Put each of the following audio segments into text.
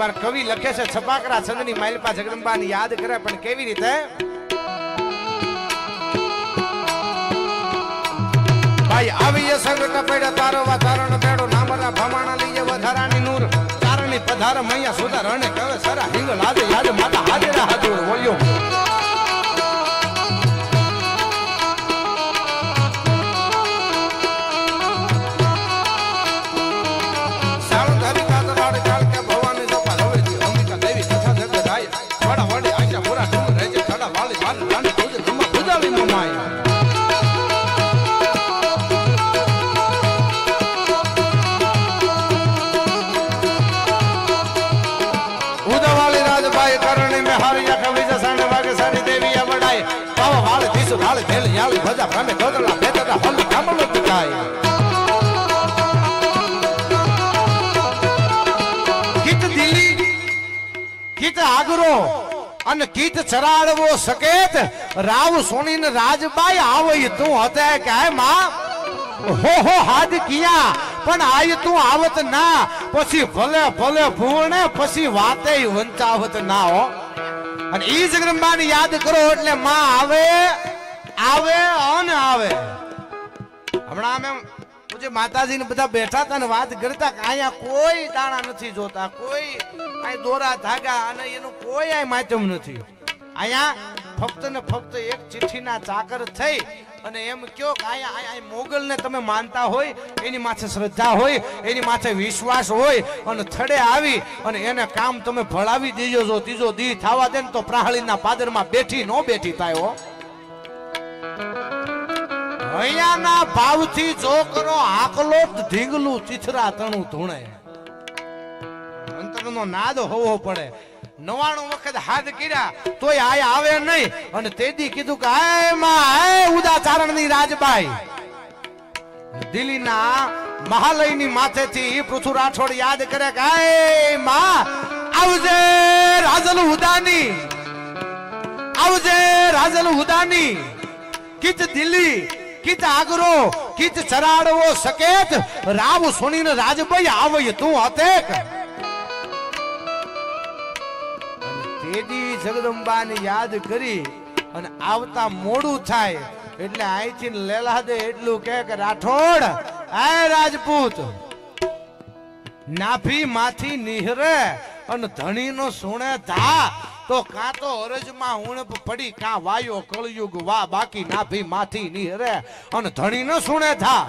અમાર કવિ લખે છે છપાકરા છંદની માલપા જગદંબાને યાદ કરે પણ કેવી રીતે ભાઈ આવી સંગત પડ્યા તારો વાતારણ બેડો નામરા ભમાણા લઈએ વધારાની નૂર ચારણી પધાર મૈયા સુધાર અને કવે સરા હિંગ લાજે યાદ માતા હાજરા હાજર બોલ્યો અને કીત ચરાડવો સકેત રાવ સોની રાજબાઈ આવે તું હતે કે હો હાથ કિયા પણ આય તું આવત ના પછી ભલે ભલે ભૂણે પછી વાતે વંચાવત ના હો અને ઈ જગદંબાને યાદ કરો એટલે માં આવે આવે અને આવે હમણાં અમે જે માતાજીને બધા બેઠા હતા ને વાત કરતા કે અહીંયા કોઈ દાણા નથી જોતા કોઈ અહીં દોરા ધાગા અને એનું કોઈ અહીં માધ્યમ નથી અહીંયા ફક્ત ને ફક્ત એક ચિઠ્ઠીના ચાકર થઈ અને એમ કયો કે અહીંયા મોગલને તમે માનતા હોય એની માથે શ્રદ્ધા હોય એની માથે વિશ્વાસ હોય અને થડે આવી અને એને કામ તમે ભળાવી દેજો જો ત્રીજો દી થવા દે ને તો પ્રાહળીના પાદરમાં બેઠી નો બેઠી થાય હો અહીંયાના ભાવથી જોકરો આકલો ઢીંગલું ચીથરા તણું ધૂણે અંતરનો નાદ હોવો પડે 99 વખત હાથ કર્યા તોય આયા આવે નહીં અને તેદી કીધું કે આય માં આય ઉદાચારણની રાજબાઈ દિલ્હીના મહાલયની માથેથી પૃથુ રાઠોડ યાદ કરે કે આય માં આવજે રાજલ હુદાની આવજે રાજલ હુદાની કિત દિલ્હી કિત આગરો કિત ચરાડવો સકેત રાવ સોનીને રાજભાઈ આવે તું હતેક તેદી જગદંબાને યાદ કરી અને આવતા મોડું થાય એટલે અહીંથી લેલા દે એટલું કે રાઠોડ આય રાજપૂત નાભી માંથી નિહરે અને ધણીનો સુણે ધા તો કાં તો અરજમાં ઉણપ પડી કાં વાયો કળયુગ વા બાકી નાભી માંથી નિહરે અને ધણી ન સુણે થા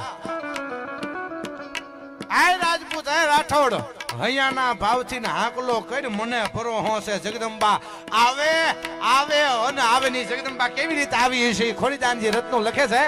આય રાજપૂત આય રાઠોડ હૈયાના ભાવથી ને હાકલો કરી મને ફરો હોશે જગદંબા આવે આવે અને આવે ની જગદંબા કેવી રીતે આવી છે ખોડીદાનજી રત્નો લખે છે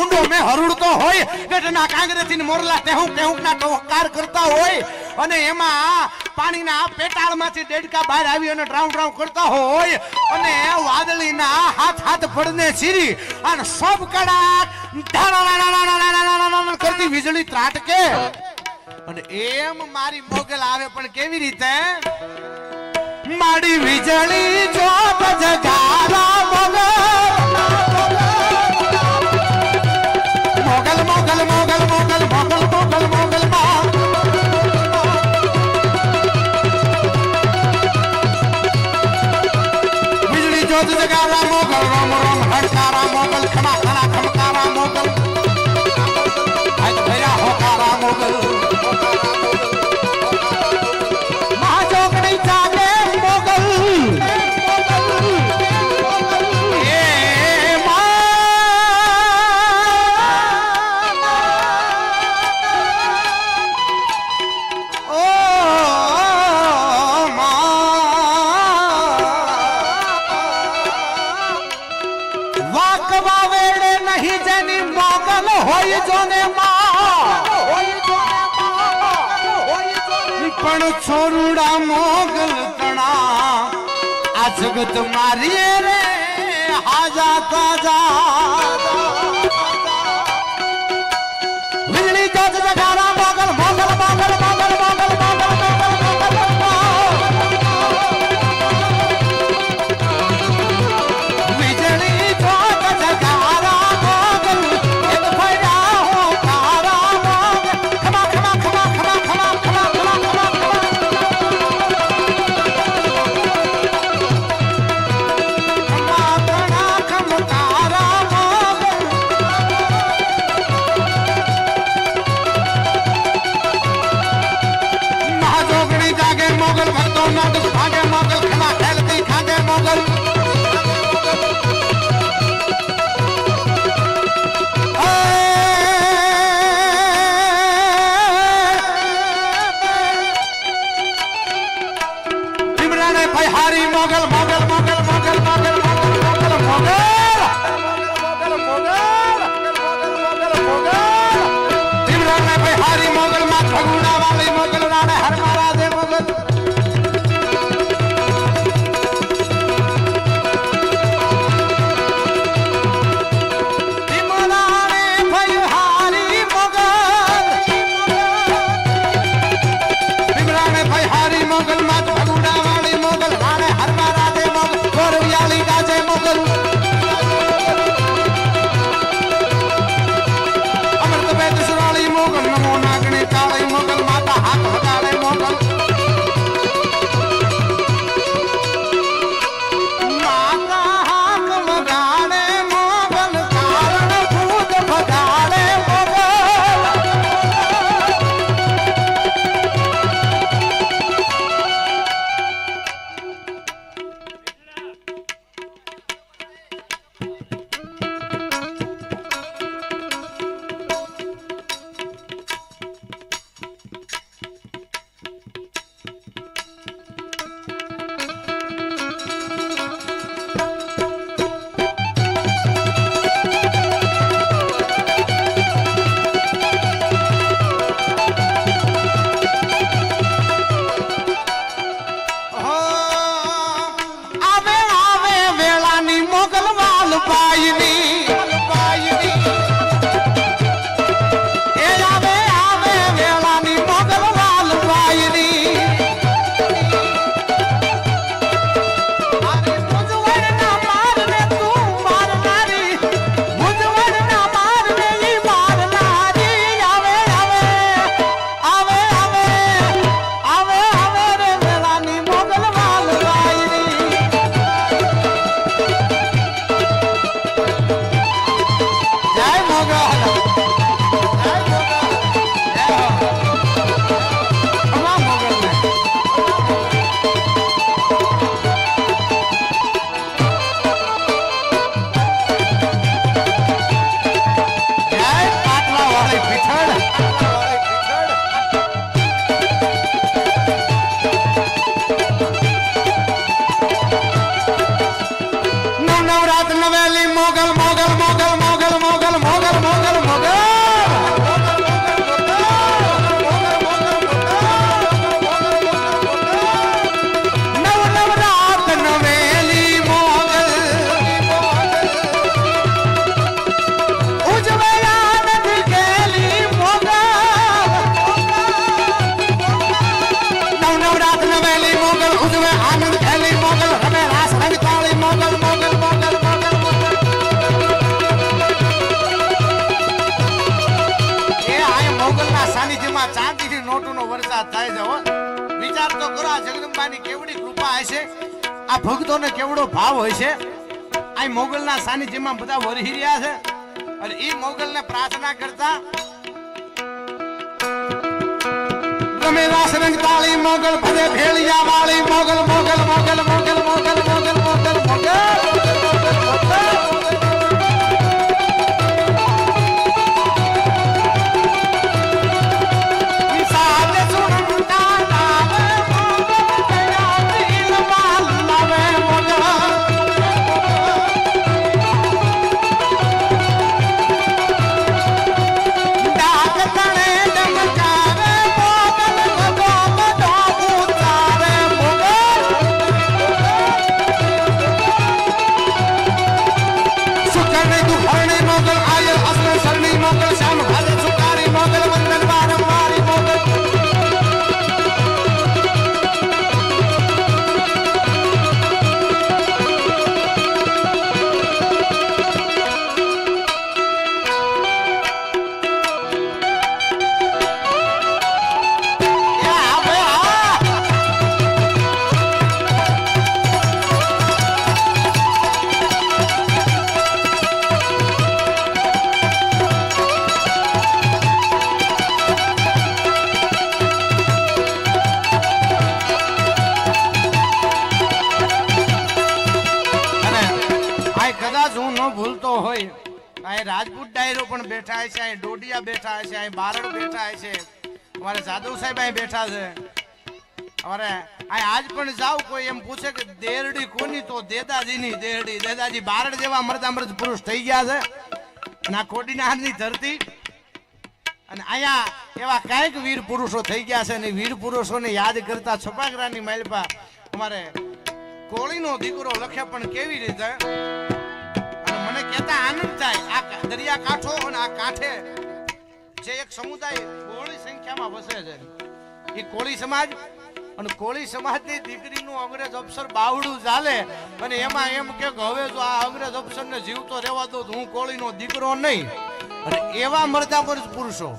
ઊંડો મેં હરુડતો હોય ગઢના કાંગરેથી મોરલા તેહું કેહુંના ટોકાર કરતા હોય અને એમાં પાણીના પેટાળમાંથી દેડકા બહાર આવી અને ડ્રાઉં ડ્રાઉં કરતા હોય અને વાદળીના હાથ પડને સીરી અને સબ કડાક કરતી વીજળી ત્રાટકે અને એમ મારી મોગલ આવે પણ કેવી રીતે મારી વીજળી જોત જગારા મોગલ મોગલ મોગલ મોગલ મોગલ મોગલ મોગલ મોગલ માં વીજળી જોત જગારા મોગલ રોમ રોમ હડકારા મોગલ ખમા ખણા ખમકારા મોગલ આજ ભયા હોકારા મોગલ મહાજોગણી જાગે મોગલ છોરુડા મોગલ તણા આ જગત મારી રે હાજા તાજા વીજળી જોત જગારા મોગલ મોગલ મોગલ મોગલ મોગલ વીજળી જોત જગારા મોગલ એક ભયા હો તારા મોગલ ખમા ખમા ખમા ખમા ખમા ખમા ખમા मोगल भक्तों मोगल भागे मोगल खमा खेलती खागे मोगल इमरान भाई हारी मोगल मोगल मोगल मोगल मोगल मोगल मोगल मोगल मोगल मोगल इमरान भाई हारी मोगल मां भगुड़ा वाली मोगल राणे हर मारा दे मोगल मोगल मात भगुड़ा वाली मोगल राणे हर मारा दे मोगल गोरवियाली થાય છે આ ભક્તોને કેવડો ભાવ હોય છે આ મોગલના સાનિધ્યમાં બધા વરહી રહ્યા છે અને એ મોગલને પ્રાર્થના કરતા તમે રાસરંગ તાળી મોગલ ભલે ભેળિયા વાળી મોગલ મોગલ મોગલ મોગલ મોગલ મોગલ મોગલ મોગલ રાજપૂત ડાયરો પણ બેઠા છે અહીં ડોડિયા બેઠા છે અહીં બારડ બેઠા છે અમારે જાદવ સાહેબ અહીં બેઠા છે અમારે અહીં આજ પણ જાવ કોઈ એમ પૂછે કે દેરડી કોની તો દેદાજીની દેરડી દેદાજી બારડ જેવા મરદા મરદ પુરુષ થઈ ગયા છે અને આ કોડીનારની ધરતી અને અહીંયા એવા કાંઈક વીર પુરુષો થઈ ગયા છે અને વીર પુરુષોને યાદ કરતા છપાગરાની માલપા અમારે કોળીનો દીકરો લખે પણ કેવી રીતે મને કહેતા આનંદ થાય આ દરિયા કાંઠો અને આ કાંઠે જે એક સમુદાય કોળી સંખ્યામાં વસે છે એ કોળી સમાજ અને કોળી સમાજની દીકરીનું અંગ્રેજ અફસર બાવડું ચાલે અને એમાં એમ કે હવે જો આ અંગ્રેજ અફસરને જીવતો રહેવા દો તો હું કોળીનો દીકરો નહીં અને એવા મરદા પુરુષો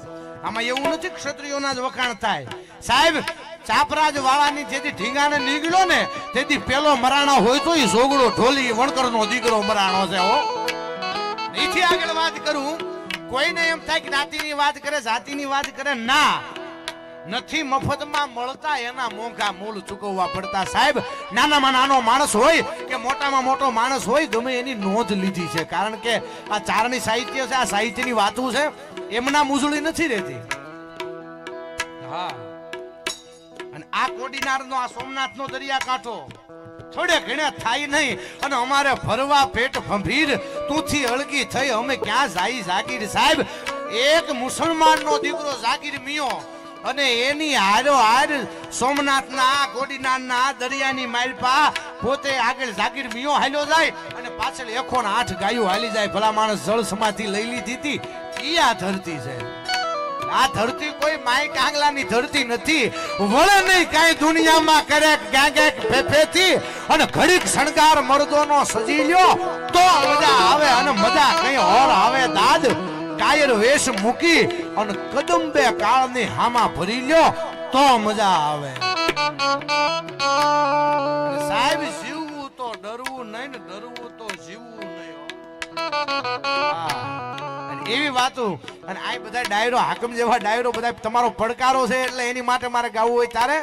આમાં એવું નથી ક્ષત્રિયોના જ વખાણ થાય સાહેબ ચાપરાજ વાળાની જેથી ઢીંગાને નીકળ્યો ને તેથી પેલો મરાણો હોય તો એ સોગડો ઢોલી વણકરનો દીકરો મરાણો છે હો અહીંથી આગળ વાત કરું કોઈને એમ થાય કે જ્ઞાતિની વાત કરે જાતિની વાત કરે ના નથી મફતમાં મળતા એના મોંઘા મૂળ ચૂકવવા પડતા સાહેબ નાનામાં નાનો માણસ હોય કે મોટામાં મોટો માણસ હોય ગમે એની નોંધ લીધી છે કારણ કે આ ચારણી સાહિત્ય છે આ સાહિત્યની વાતો છે એમના મુજળી નથી રહેતી હા અને આ કોડીનારનો આ સોમનાથનો દરિયાકાંઠો થોડે ઘણે થાય નહીં અને અમારે ફરવા પેટ ભંભીર તુંથી અળગી થઈ અમે ક્યાં જાય જાગીર સાહેબ એક મુસલમાનનો દીકરો જાગીર મિયો અને એની હારો હાર સોમનાથના આ કોડીનારના દરિયાની માલપા પોતે આગળ જાગીર મિયો હાલ્યો જાય અને પાછળ 108 ગાયો હાલી જાય ભલા માણસ જળ સમાધિ લઈ લીધી હતી ઈ આ ધરતી છે આ ધરતી કોઈ માય કાંગલાની ધરતી નથી વળે નહીં કાંઈ દુનિયામાં કરે ગાંગેક ફેફેથી અને ઘડીક શણગાર મર્દોનો સજી લ્યો તો મજા આવે અને મજા કઈ હોર આવે દાદ કાયર વેશ મૂકી અને કદંબે કાળની હામાં ભરી લ્યો તો મજા આવે સાહેબ જીવવું તો ડરવું નહીં ને ડરવું તો જીવવું નહીં એવી વાતો અને આ બધા ડાયરો હાકમ જેવા ડાયરો બધા તમારો પડકારો છે એટલે એની માટે મારે ગાવું હોય તારે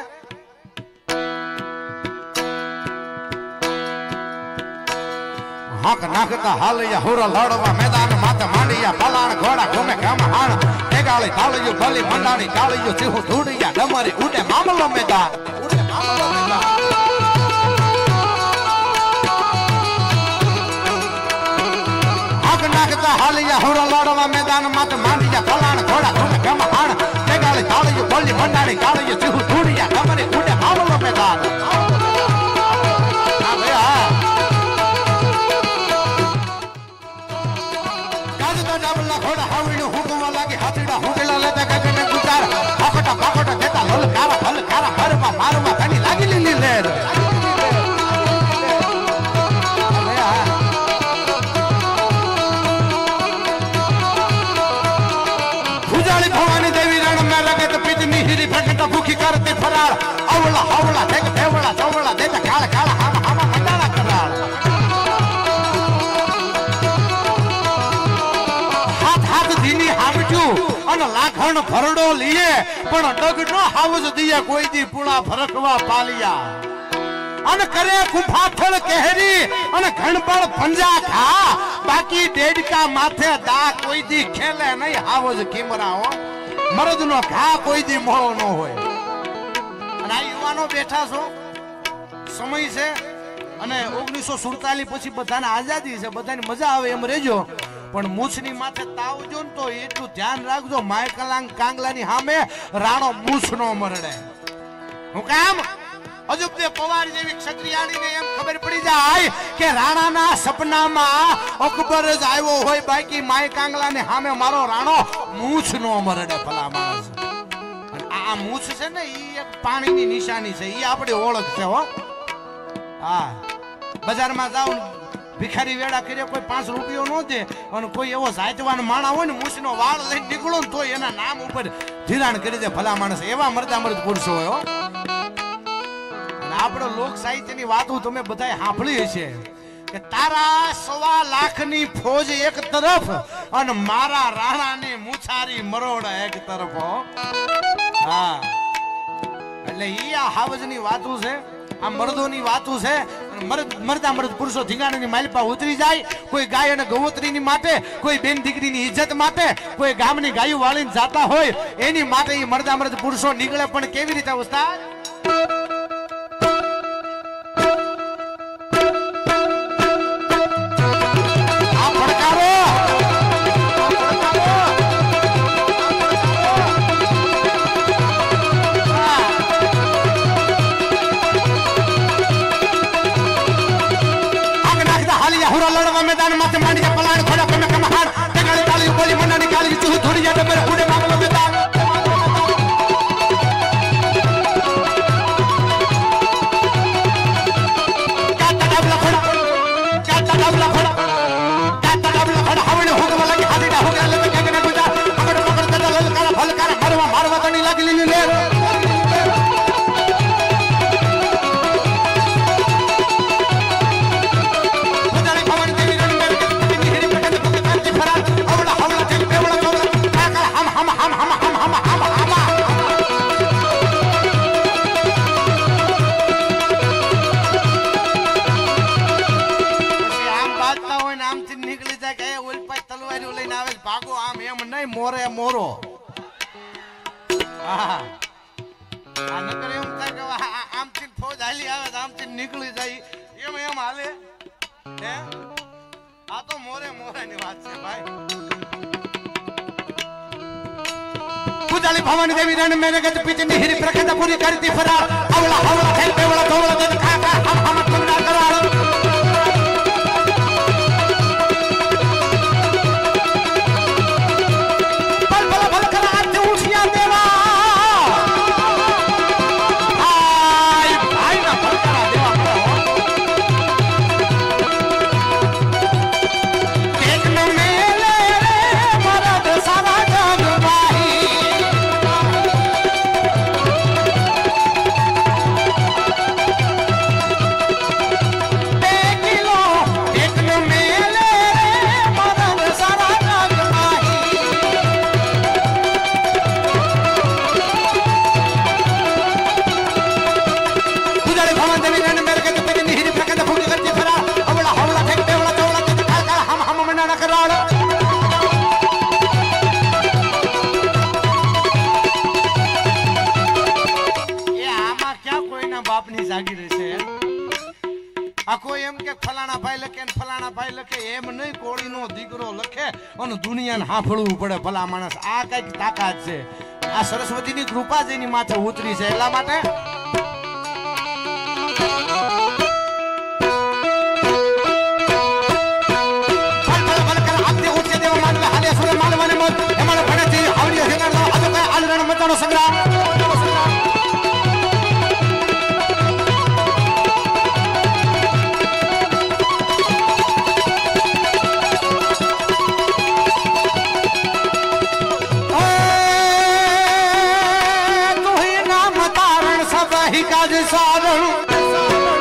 હાક નાખતા હાલૈયા હુરા લડવા મેદાન માથે માંડિયા પલાણ ઘોડા ઘુમે ગામ હાણ એગાળી તાળિયું ભલી મંડાણી કાળિયું ચીહું ધૂડિયા ડમરી ઉડે મામલો મેદાન ઉડે મામલો મેદાન નાખતા હાલિયા હુરા લડવા મેદાન માથે માંડિયા પલાણ ઘોડા ઘુમે ગામ હાણ એગાળી તાળિયું ભલી મંડાણી કાળિયું ચીહું ધૂડિયા ડમરી ઉડે મામલો મેદાન ઘોડા હાવીને હુકવા લાગી હાથીડા હુકેલા લેતા કાકને ગુજાર પાકટા પાકટા દેતા હલકારા હરવા મારવા ઘણી લાગી લીલી લેર ભુજાળી ભવાની દેવી રણ મે લગત પીતની હીરી પ્રકટ ભૂખી કરતી ફરાર અવળા હવળા દેખ દેવળા ચવળા દેતા કાળ પણ ભરડો લીએ પણ ડગ નો હાવજ દીએ કોઈ દી પૂણા ફરકવા પાલિયા અને કરે કુફાથળ કેહરી અને ઘણબળ પંજા ખા બાકી ડેડકા માથે દા કોઈ દી ખેલે નહીં હાવજ કીમરા હો મરદનો ઘા કોઈ દી મોળો ન હોય અને આ યુવાનો બેઠા છો સમય છે અને 1947 પછી બધાને આઝાદી છે બધાની મજા આવે એમ રહેજો પણ મૂછની માથે તાવ જો ને તો એટલું ધ્યાન રાખજો માયકલાંગ કાંગલાની સામે રાણો મૂછ નો મરડે હું કામ અજુબદે પવાર જેવી ક્ષત્રિયાણીને એમ ખબર પડી જાય કે રાણાના સપનામાં અકબર જ આવ્યો હોય બાકી માય કાંગલાને સામે મારો રાણો મૂછ નો મરડે ભલા માણસ અને આ મૂછ છે ને ઈ એક પાણીની નિશાની છે ઈ આપણી ઓળખ છે હો હા બજારમાં જાવ ભિખારી વેડા કરે કોઈ 5 રૂપિયો ન દે અને કોઈ એવો જાતવાન માણા હોય ને મૂછનો વાળ લઈને નીકળો ને તો એના નામ ઉપર ધિરાણ કરી દે ભલા માણસ એવા મરદા મરદ પુરુષો હોય હો અને આપણો લોક સાહિત્યની વાતો તમે બધાએ સાંભળી હશે કે તારા 1.25 લાખની ફોજ એક તરફ અને મારા રાણાની મુછારી મરોડા એક તરફ હો હા એટલે ઈ આ હાવજની વાતો છે આ મર્દોની વાતો છે મરદા મરદ પુરુષો ધીંગાણાની માલપા ઉતરી જાય કોઈ ગાય અને ગૌત્રીની માટે કોઈ બેન દીકરીની ઇજ્જત માટે કોઈ ગામની ગાયું વાળીને જાતા હોય એની માટે ઈ મરદા મરદ પુરુષો નીકળે પણ કેવી રીતે ઉસ્તાદ मैदान माथे मांडी पलाण खोड़ा कमे कम हार टगाड़ी ताली बोली मन्ना निकाली तू थोड़ी ज्यादा मेरे उड़े मामलो मैदान क्या तड़ावला खोड़ा हवने हो गया लगी हाथी हो गया लेके के ना गुजा पकड़ पकड़ दल ललकारा फलकारा मारवा तो नहीं लगी ली ले मोरे मोरो आम चीन फौज हाली आवे आम चीन निकली जाई एम एम हाले हे आ तो मोरे मोरे ની વાત છે ભાઈ પૂજાલી ભવાની દેવી રણ મેરે ગત પીછે નિહરી પ્રખંડ પૂરી કરતી ફરા આવલા હવલા ખેલ બેવલા ધોવલા દે ખા ખા હમ કુંડા કરાળ દુનિયાને હાંફળવું પડે ભલા માણસ આ કઈક તાકાત છે આ સરસ્વતીની કૃપા જેની માથે ઉતરી છે એટલા માટે સંગ્રામ काज सारण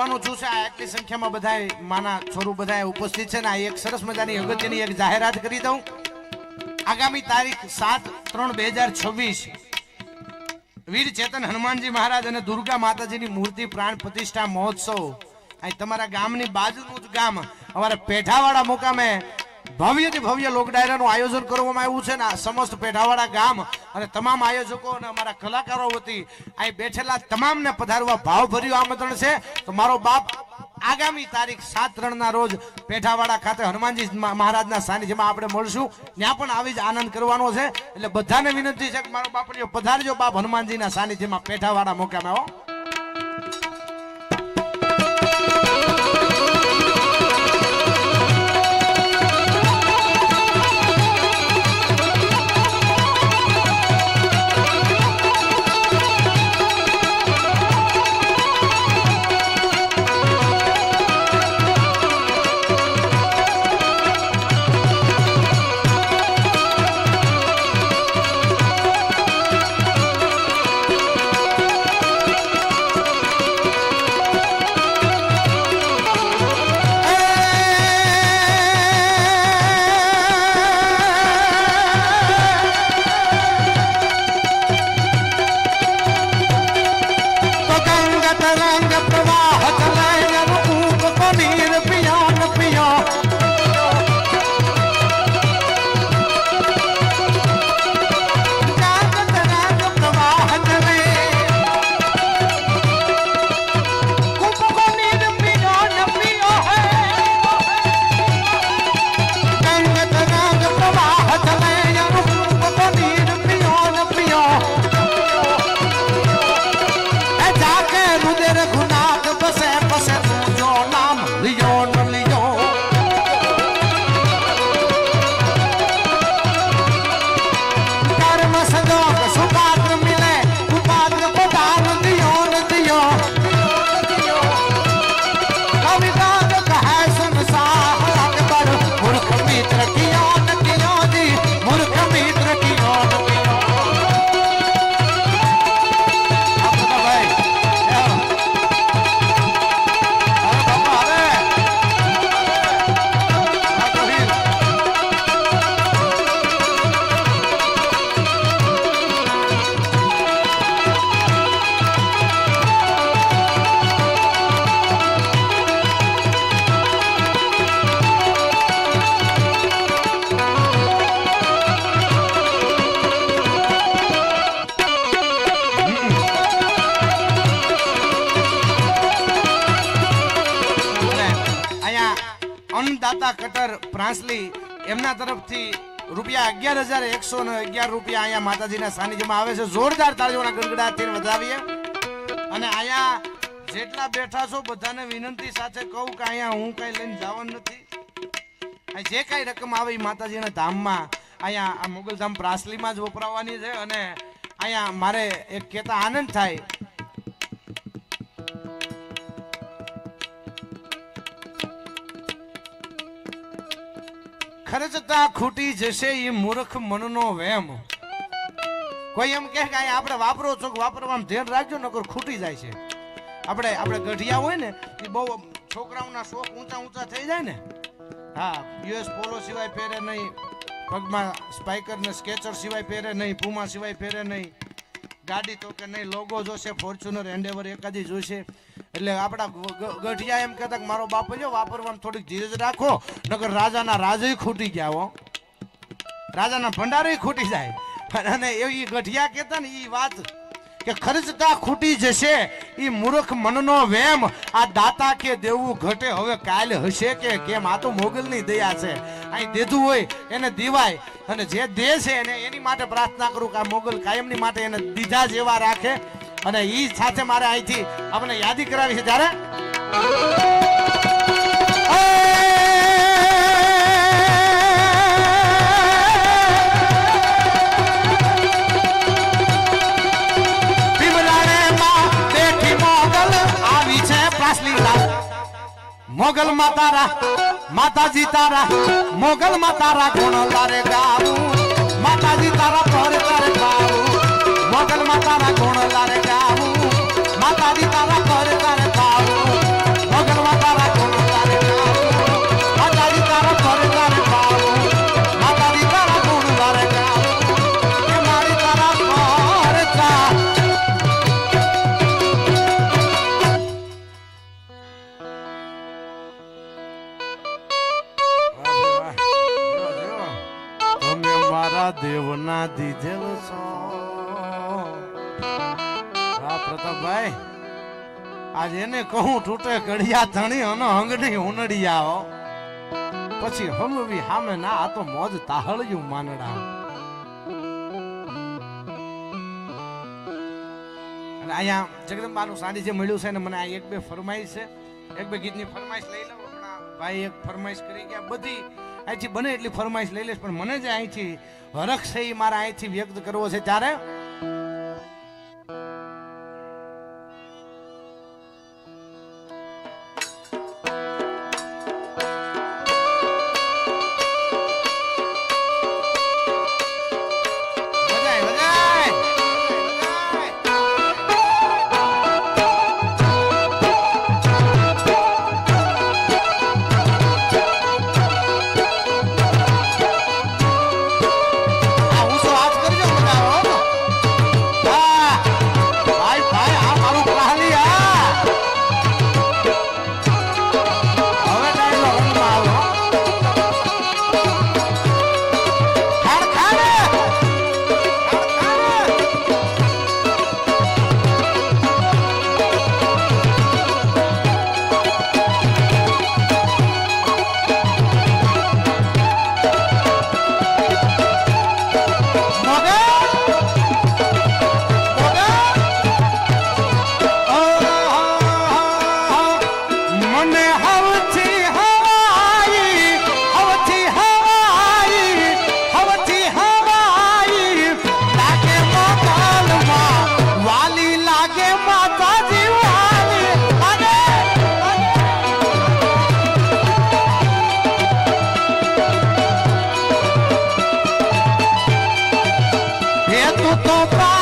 જોવાનું છું છે આ એટલી સંખ્યામાં બધાય માના છોરું બધાય ઉપસ્થિત છે ને આ એક સરસ મજાની અગત્યની એક જાહેરાત કરી દઉં આગામી તારીખ 7/3/2026 વીર ચેતન હનુમાનજી મહારાજ અને દુર્ગા માતાજીની મૂર્તિ પ્રાણ પ્રતિષ્ઠા મહોત્સવ અહીં તમારા ગામની બાજુનું જ ગામ અમારા પેઠાવાડા મુકામે ભવ્યથી ભવ્ય લોક ડાયરાનું આયોજન કરવામાં આવ્યું છે ને સમસ્ત પેઠાવાડા ગામ અને તમામ આયોજકો અને અમારા કલાકારો વતી અહીં બેઠેલા તમામને પધારવા ભાવભર્યું આમંત્રણ છે તો મારો બાપ આગામી તારીખ 7/3 રોજ પેઠાવાડા ખાતે હનુમાનજી મહારાજના સાનિધ્યમાં આપણે મળશું ત્યાં પણ આવી જ આનંદ કરવાનો છે એટલે બધાને વિનંતી છે કે મારો બાપડીઓ પધારજો બાપ હનુમાનજીના સાનિધ્યમાં પેઠાવાડા મુકામે હો અન્નદાતા કટર પ્રાંસલી એમના તરફથી ₹11,111 અહીંયા માતાજીના સાનિધ્યમાં આવે છે જોરદાર તાળીઓના ગડગડાટથી વધાવીએ અને અહીંયા જેટલા બેઠા છો બધાને વિનંતી સાથે કહું કે અહીંયા હું કઈ લઈને જવાનું નથી જે કઈ રકમ આવે માતાજીના ધામમાં અહીંયા આ મોગલધામ પ્રાસલીમાં જ વપરાવાની છે અને અહીંયા મારે એક કહેતા આનંદ થાય ખર્ચતા ખૂટી જશે એ મૂર્ખ મનનો વેમ કોઈ એમ કહે કે આપણે વાપરો છો વાપરવામાં ધ્યાન રાખજો નકર ખૂટી જાય છે આપણે ગઢિયા હોય ને એ બહુ છોકરાઓના શોખ ઊંચા થઈ જાય ને હા યુએસ પોલો સિવાય પહેરે નહીં પગમાં સ્પાઈકર ને સ્કેચર સિવાય પહેરે નહીં પુમા સિવાય પહેરે નહીં ગાડી તો કે નહીં લોગો જોશે ફોર્ચ્યુનર એન્ડેવર એકાદી જોશે એટલે આપણા ગઢિયા એમ કહેતા કે મારો બાપ જો વાપરવામાં થોડીક ધીરજ રાખો નકર રાજાના રાજય ખૂટી ગયા હો રાજાના ભંડારે ખૂટી જાય અને એ ગઢિયા કહેતા ને એ વાત કે ખર્ચતા ખૂટી જશે એ મૂર્ખ મનનો વેમ આ દાતા કે દેવું ઘટે હવે કાલ હશે કે કેમ આ તો મોગલની દયા છે અહીં દેધું હોય એને દીવાય અને જે દે છે એને એની માટે પ્રાર્થના કરું કે આ મોગલ કાયમની માટે એને દીધા જેવા રાખે અને ઈ સાથે મારે અહીંથી આપણે યાદી કરાવી છે ત્યારે મોગલ માતારા માતાજી તારા મોગલ માતારા ગુણ લારે ગાવું માતાજી તારા પર કરે ગાવું મોગલ માતારા ગુણ લારે ગાવું માતાજી તારા પર કરે ગાવું ના દીધેલ છો. હા પ્રતાપભાઈ, આજ એને કહું તૂટે કડિયા ધણી અને અંગની ઉનડિયા હો. પછી હલવી હામે ના આ તો મોજ તાહળ્યું માનડા. અને અહીંયા જગદંબાનું સાનિધ્ય મળ્યું છે ને મને આ એક બે ફરમાઈશ છે, એક બે ગીતની ફરમાઈશ લઈ લઉં. હમણાં ભાઈ એક ફરમાઈશ કરી ગયા, બધી અહીંથી બને એટલી ફરમાઈશ લઈ લઈશ, પણ મને જે અહીંથી હરખ છે એ મારા અહીંથી વ્યક્ત કરવો છે. ત્યારે તો